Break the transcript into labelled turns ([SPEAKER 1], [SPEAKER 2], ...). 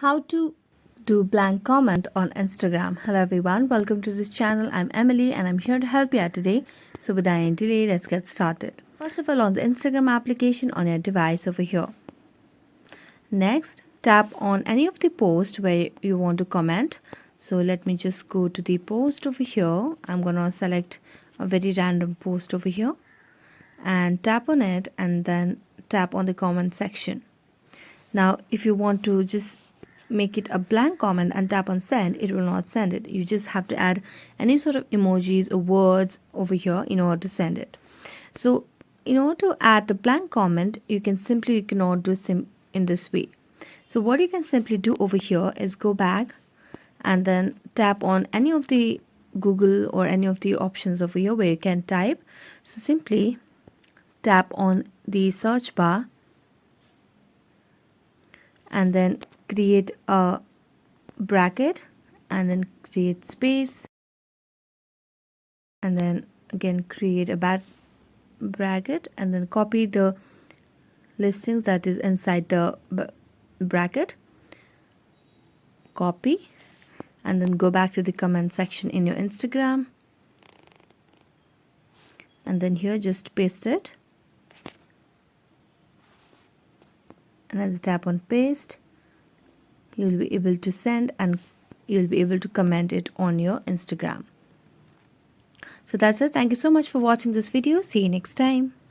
[SPEAKER 1] How to do blank comment on Instagram. Hello everyone, welcome to this channel. I'm Emily and I'm here to help you out today. So without any delay, let's get started. First of all, on the Instagram application on your device over here. Next, tap on any of the posts where you want to comment. So let me just go to the post over here. I'm gonna select a very random post over here and tap on it and then tap on the comment section. Now if you want to just make it a blank comment and tap on send, it will not send it. You just have to add any sort of emojis or words over here in order to send it. So in order to add the blank comment, you can simply ignore this in this way. So what you can simply do over here is go back and then tap on any of the Google or any of the options over here where you can type. So simply tap on the search bar and then create a bracket and then create space and then again create a bracket and then copy the listings that is inside the bracket, copy and then go back to the comment section in your Instagram and then here just paste it and as you tap on paste, you'll be able to send and you'll be able to comment it on your Instagram. So that's it. Thank you so much for watching this video. See you next time.